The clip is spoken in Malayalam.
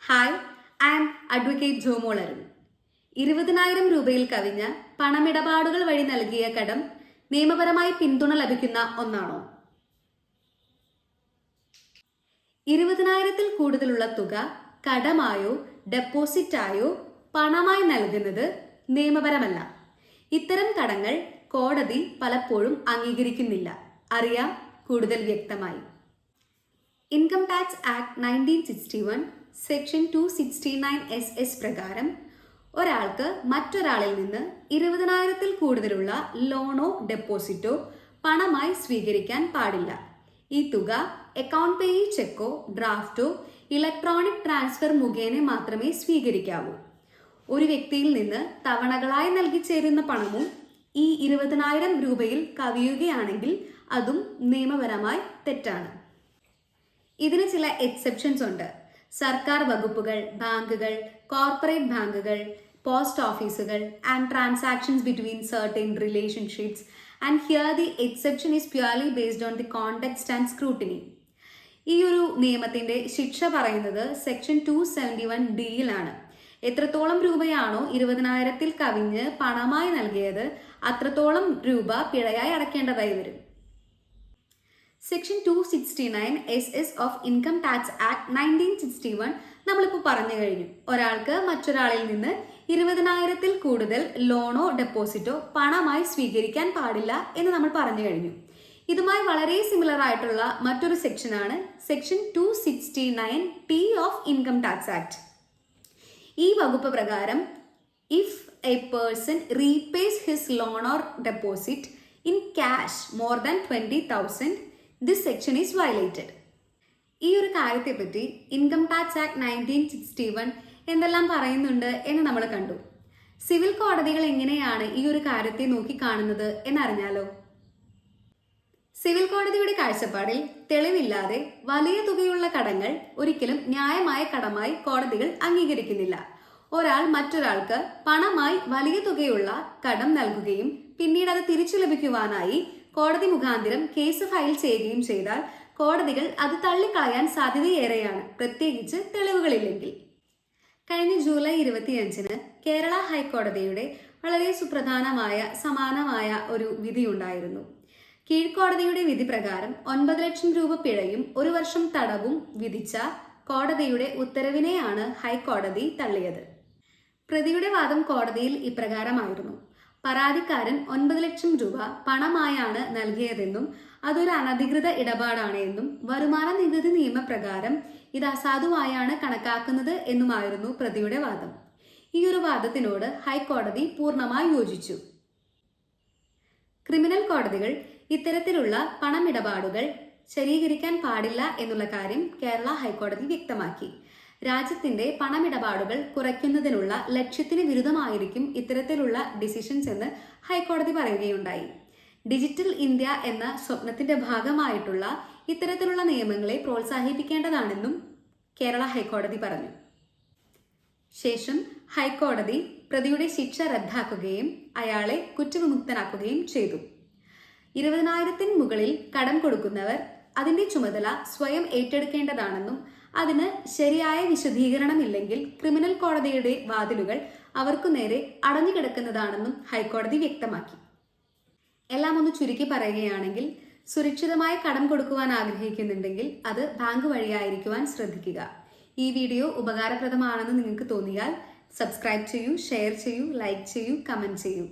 Hi, I am advocate Jomol Arun. 20,000 രൂപയിൽ കവിഞ്ഞ പണമിടപാടുകൾ വഴി നൽകിയ കടം നിയമപരമായി പിന്തുണ ലഭിക്കുന്ന ഒന്നാണോ? 20,000-ൽ കൂടുതലുള്ള തുക കടമായോ ഡെപ്പോസിറ്റായോ പണമായി നൽകുന്നത് നിയമപരമല്ല. ഇത്തരം കടങ്ങൾ കോടതി പലപ്പോഴും അംഗീകരിക്കുന്നില്ല. അറിയാം കൂടുതൽ വ്യക്തമായി. Income tax act 1961 section 269 SS പ്രകാരം ഒരാൾക്ക് മറ്റൊരാളിൽ നിന്ന് 20,000-ൽ കൂടുതലുള്ള ലോണോ ഡെപ്പോസിറ്റോ പണമായി സ്വീകരിക്കാൻ പാടില്ല. ഈ തുക അക്കൗണ്ട് പേയി ചെക്കോ ഡ്രാഫ്റ്റോ ഇലക്ട്രോണിക് ട്രാൻസ്ഫർ മുഖേന മാത്രമേ സ്വീകരിക്കാവൂ. ഒരു വ്യക്തിയിൽ നിന്ന് തവണകളായി നൽകി ചേരുന്ന പണവും ഈ 20,000 രൂപയിൽ കവിയുകയാണെങ്കിൽ അതും നിയമപരമായി തെറ്റാണ്. ഇതിന് ചില എക്സെപ്ഷൻസ് ഉണ്ട്. സർക്കാർ വകുപ്പുകൾ, ബാങ്കുകൾ, കോർപ്പറേറ്റ് ബാങ്കുകൾ, പോസ്റ്റ് ഓഫീസുകൾ and transactions between certain relationships and here the exception is purely based on the context and scrutiny. ഈ ഒരു നിയമത്തിന്റെ ശിക്ഷ പറയുന്നത് സെക്ഷൻ 271D-യിലാണ്. എത്രത്തോളം രൂപയാണോ 20,000-ൽ കവിഞ്ഞ് പണമായി നൽകിയത് അത്രത്തോളം രൂപ പിഴയായി അടയ്ക്കേണ്ടതായി വരും. Section 269 SS of income tax act 1961 നമ്മളിപ്പോൾ പറഞ്ഞു കഴിഞ്ഞു. ഒരാൾക്ക് മറ്റൊരാളിൽ നിന്ന് 20,000-ൽ കൂടുതൽ ലോണോ ഡെപ്പോസിറ്റോ പണമായി സ്വീകരിക്കാൻ പാടില്ല എന്ന് നമ്മൾ പറഞ്ഞു കഴിഞ്ഞു. ഇതുമായി വളരെ സിമിലർ ആയിട്ടുള്ള മറ്റൊരു സെക്ഷനാണ് section 269T of income tax act. ഈ വകുപ്പ് പ്രകാരം if A person repays his loan or deposit in cash more than 20,000 this section is violated. ഈ ഒരു കാര്യത്തെപ്പറ്റി ഇൻകം ടാക്സ് ആക്ട് 1961 എന്തെല്ലാം പറയുന്നുണ്ട് എന്ന് നമ്മൾ കണ്ടു. സിവിൽ കോടതികൾ എങ്ങനെയാണ് ഈ ഒരു കാര്യത്തെ നോക്കി കാണുന്നത് എന്നറിഞ്ഞാലോ? സിവിൽ കോടതിയുടെ കാഴ്ചപ്പാടിൽ തെളിവില്ലാതെ വലിയ തുകയുള്ള കടങ്ങൾ ഒരിക്കലും ന്യായമായ കടമായി കോടതികൾ അംഗീകരിക്കുന്നില്ല. ഒരാൾ മറ്റൊരാൾക്ക് പണമായി വലിയ തുകയുള്ള കടം നൽകുകയും പിന്നീട് അത് തിരിച്ചു ലഭിക്കുവാനായി കോടതി മുഖാന്തരം കേസ് ഫയൽ ചെയ്യുകയും ചെയ്താൽ കോടതികൾ അത് തള്ളിക്കളയാൻ സാധ്യതയേറെയാണ്, പ്രത്യേകിച്ച് തെളിവുകളില്ലെങ്കിൽ. കഴിഞ്ഞ ജൂലൈ 25-ന് കേരള ഹൈക്കോടതിയുടെ വളരെ സുപ്രധാനമായ സമാനമായ ഒരു വിധിയുണ്ടായിരുന്നു. കീഴ്ക്കോടതിയുടെ വിധി പ്രകാരം 9 ലക്ഷം രൂപ പിഴയും 1 വർഷം തടവും വിധിച്ച കോടതിയുടെ ഉത്തരവിനെയാണ് ഹൈക്കോടതി തള്ളിയത്. പ്രതിയുടെ വാദം കോടതിയിൽ ഇപ്രകാരമായിരുന്നു: പരാതിക്കാരൻ 9 ലക്ഷം രൂപ പണമായാണ് നൽകിയതെന്നും അതൊരു അനധികൃത ഇടപാടാണ് എന്നും വരുമാന നികുതി നിയമപ്രകാരം ഇത് അസാധുവായാണ് കണക്കാക്കുന്നത് എന്നുമായിരുന്നു പ്രതിയുടെ വാദം. ഈ ഒരു വാദത്തിനോട് ഹൈക്കോടതി പൂർണ്ണമായി യോജിച്ചു. ക്രിമിനൽ കോടതികൾ ഇത്തരത്തിലുള്ള പണമിടപാടുകൾ ശരീകരിക്കാൻ പാടില്ല എന്നുള്ള കാര്യം കേരള ഹൈക്കോടതി വ്യക്തമാക്കി. രാജ്യത്തിന്റെ പണമിടപാടുകൾ കുറയ്ക്കുന്നതിനുള്ള ലക്ഷ്യത്തിന് വിരുദ്ധമായിരിക്കും ഇത്തരത്തിലുള്ള ഡിസിഷൻസ് എന്ന് ഹൈക്കോടതി പറയുകയുണ്ടായി. ഡിജിറ്റൽ ഇന്ത്യ എന്ന സ്വപ്നത്തിന്റെ ഭാഗമായിട്ടുള്ള ഇത്തരത്തിലുള്ള നിയമങ്ങളെ പ്രോത്സാഹിപ്പിക്കേണ്ടതാണെന്നും കേരള ഹൈക്കോടതി പറഞ്ഞു. ശേഷം ഹൈക്കോടതി പ്രതിയുടെ ശിക്ഷ റദ്ദാക്കുകയും അയാളെ കുറ്റവിമുക്തനാക്കുകയും ചെയ്തു. 20,000-ന് മുകളിൽ കടം കൊടുക്കുന്നവർ അതിന്റെ ചുമതല സ്വയം ഏറ്റെടുക്കേണ്ടതാണെന്നും അതിന് ശരിയായ വിശദീകരണമില്ലെങ്കിൽ ക്രിമിനൽ കോടതിയുടെ വാതിലുകൾ അവർക്കു നേരെ അടഞ്ഞുകിടക്കുന്നതാണെന്നും ഹൈക്കോടതി വ്യക്തമാക്കി. എല്ലാം ഒന്ന് ചുരുക്കി പറയുകയാണെങ്കിൽ, സുരക്ഷിതമായ കടം കൊടുക്കുവാൻ ആഗ്രഹിക്കുന്നുണ്ടെങ്കിൽ അത് ബാങ്ക് വഴിയായിരിക്കുവാൻ ശ്രദ്ധിക്കുക. ഈ വീഡിയോ ഉപകാരപ്രദമാണെന്ന് നിങ്ങൾക്ക് തോന്നിയാൽ സബ്സ്ക്രൈബ് ചെയ്യൂ, ഷെയർ ചെയ്യൂ, ലൈക്ക് ചെയ്യൂ, കമന്റ് ചെയ്യൂ.